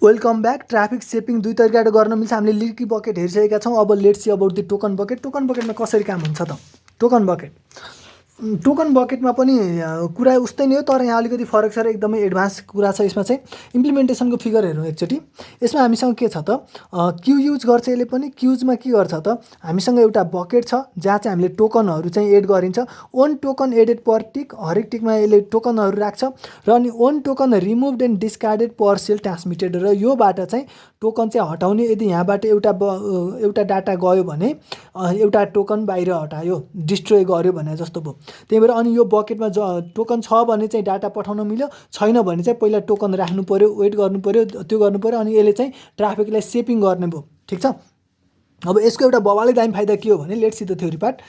Welcome back. Traffic सेपिङ दुई तरिकाले गर्न मिल्छ। हामीले लिकी बकेट हेरिसकेका छौँ। अब let's see about the token bucket. Token बकेटमा कसरी काम हुन्छ त? टोकन बकेटमा पनि कुरा उस्तै नै हो, तर यहाँ अलिकति फरक छ र एकदमै एडभान्स कुरा छ। यसमा चाहिँ इम्प्लिमेन्टेसनको फिगर हेरौँ एकचोटि। यसमा हामीसँग के छ त, क्यु युज गर्छ यसले पनि। क्युजमा के गर्छ त, हामीसँग एउटा बकेट छ जहाँ चाहिँ हामीले टोकनहरू चाहिँ एड गरिन्छ। One token added per tick, हरेक टिकमा यसले टोकनहरू राख्छ र अनि one token removed and discarded per cell transmitted, र योबाट चाहिँ टोकन चाहिँ हटाउने। यदि यहाँबाट एउटा डाटा गयो भने एउटा टोकन बाहिर हटायो, डिस्ट्रोय गर्यो भने जस्तो भयो। त्यही भएर अनि यो बकेटमा टोकन छ भने चाहिँ डाटा पठाउन मिल्यो, छैन भने चाहिँ पहिला टोकन राख्नु पऱ्यो, वेट गर्नु पऱ्यो, त्यो गर्नु पऱ्यो, अनि यसले चाहिँ ट्राफिकलाई सेपिङ गर्ने भयो। ठिक छ। अब यसको एउटा बवालै दामी फाइदा के हो भने, let's see the theory part.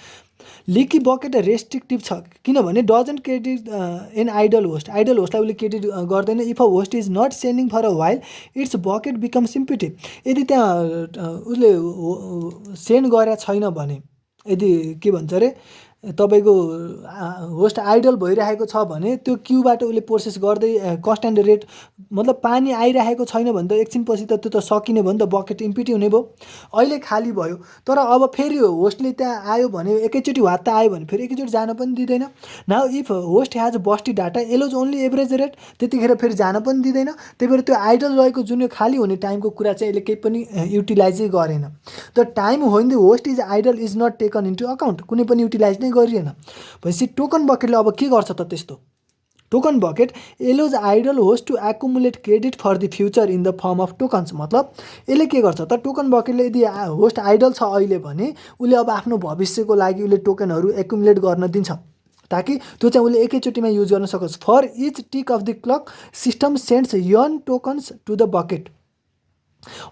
Leaky bucket restrictive छ, किनभने doesn't credit an idle host. Idle होस्टलाई उसले क्रेडिट गर्दैन। If a host is not sending for a while, its bucket becomes empty. यदि त्यहाँ उसले सेन्ड गरेको छैन भने, यदि के भन्छ अरे तपाईँको होस्ट आइडल भइरहेको छ भने त्यो क्यूबाट उसले प्रोसेस गर्दै कन्स्ट्यान्ट रेट, मतलब पानी आइरहेको छैन भने त एकछिनपछि त त्यो त सकिने भयो नि त, बकेट इम्पिटी हुने भयो। अहिले खाली भयो, तर अब फेरि होस्टले त्यहाँ आयो भने एकैचोटि वात्ता आयो भने फेरि एकैचोटि जान पनि दिँदैन। Now if host has bursty data allows only average rate, त्यतिखेर फेरि जान पनि दिँदैन। त्यही भएर त्यो आइडल रहेको जुन यो खाली हुने टाइमको कुरा चाहिँ यसले केही पनि युटिलाइजै गरेन। The time when the host is idle is not taken into account, कुनै पनि युटिलाइज नै गरिएन। भनेपछि टोकन बकेटले अब के गर्छ त त्यस्तो? Token bucket allows idle host to accumulate credit for the future in the form of tokens. मतलब यसले के गर्छ त, टोकन बकेटले यदि होस्ट आइडल छ अहिले भने उसले अब आफ्नो भविष्यको लागि उसले टोकनहरू एकुमुलेट गर्न दिन्छ, ताकि त्यो चाहिँ उसले एकैचोटिमा युज गर्न सकोस्। For each tick of the clock system sends n tokens to the bucket.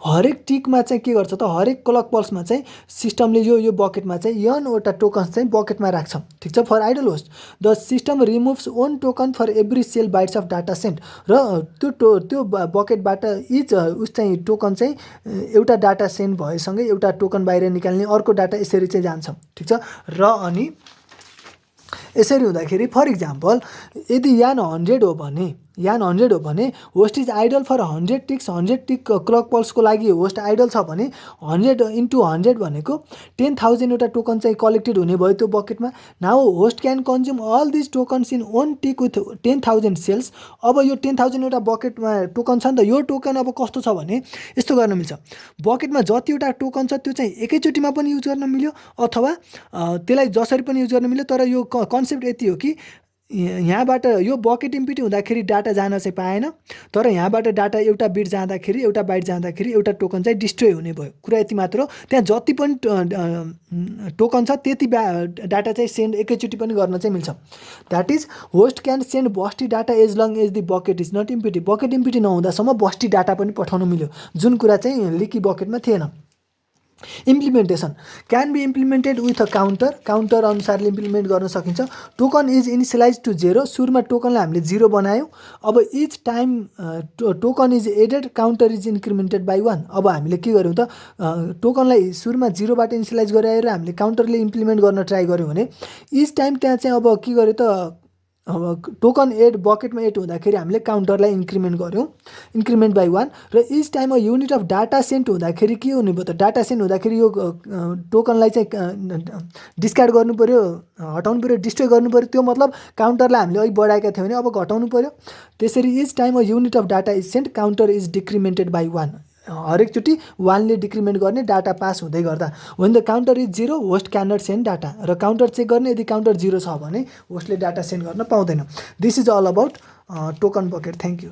हरेक टिकमा चाहिँ के गर्छ त, हरेक क्लक पल्समा चाहिँ सिस्टमले यो बकेटमा चाहिँ यनवटा टोकन्स चाहिँ बकेटमा राख्छ। ठिक छ। For idle host the system removes one token for every cell bytes of data sent, र त्यो बकेटबाट इच उस चाहिँ टोकन चाहिँ एउटा डाटा सेन्ड भएसँगै एउटा टोकन बाहिर निकाल्ने, अर्को डाटा यसरी चाहिँ जान्छ। ठिक छ। र अनि यसरी हुँदाखेरि फर इक्जाम्पल यदि यान 100 हो भने host is idle for 100 ticks, 100 tick clock पल्सको लागि होस्ट आइडल छ भने 100 इन्टु 100 भनेको 10,000 एउटा टोकन चाहिँ कलेक्टेड हुने भयो त्यो बकेटमा। Now host can consume all this tokens in one tick with 10,000 cells. अब यो 10,000 एउटा बकेटमा टोकन छ नि त, यो टोकन अब कस्तो छ भने यस्तो गर्न मिल्छ। बकेटमा जतिवटा टोकन छ त्यो चाहिँ एकैचोटिमा पनि युज गर्न मिल्यो, अथवा त्यसलाई जसरी पनि युज गर्न मिल्यो। तर यो कन्सेप्ट यति हो कि यहाँबाट यो बकेट इम्पिटी हुँदाखेरि डाटा जान चाहिँ पाएन, तर यहाँबाट डाटा एउटा बिट जाँदाखेरि, एउटा बाइट जाँदाखेरि एउटा टोकन चाहिँ डिस्ट्रोय हुने भयो। कुरा यति मात्र हो। त्यहाँ जति पनि टोकन छ त्यति डाटा चाहिँ सेन्ड एकैचोटि पनि गर्न चाहिँ मिल्छ। That is host can send bursty data as long as the bucket is not empty. Bucket empty नहुँदासम्म बस्टी डाटा पनि पठाउन मिल्यो, जुन कुरा चाहिँ लिकी बकेटमा थिएन। Implementation can be implemented with a counter अनुसारले इम्प्लिमेन्ट गर्न सकिन्छ। टोकन इज इनिसियलाइज टु 0, सुरुमा टोकनलाई हामीले 0 बनायौँ। अब each time token is added counter is incremented by 1। अब हामीले के गर्यौँ त, टोकनलाई सुरुमा 0बाट इनिसियलाइज गराएर हामीले काउन्टरले इम्प्लिमेन्ट गर्न ट्राई गऱ्यौँ भने इच टाइम त्यहाँ चाहिँ अब के गर्यो त, अब टोकन एड बकेटमा एड हुँदाखेरि हामीले काउन्टरलाई इन्क्रिमेन्ट गऱ्यौँ, इन्क्रिमेन्ट बाई 1। र each time a unit of data send हुँदाखेरि के हुने भयो त, डाटा सेन्ड हुँदाखेरि यो टोकनलाई चाहिँ डिस्कार्ड गर्नु पऱ्यो, हटाउनु पऱ्यो, डिस्ट्रोय गर्नु पऱ्यो। त्यो मतलब काउन्टरलाई हामीले अघि बढाएका थियौँ भने अब घटाउनु पऱ्यो। त्यसरी each time a unit of data is send counter is decremented by 1। हरेकचोटि 1ले डिक्रिमेन्ट गर्ने डाटा पास हुँदै गर्दा। When the counter is 0 host can not send data. र काउन्टर चेक गर्ने, यदि काउन्टर 0 छ भने होस्टले डाटा सेन्ड गर्न पाउँदैन। This is all about token bucket. Thank you.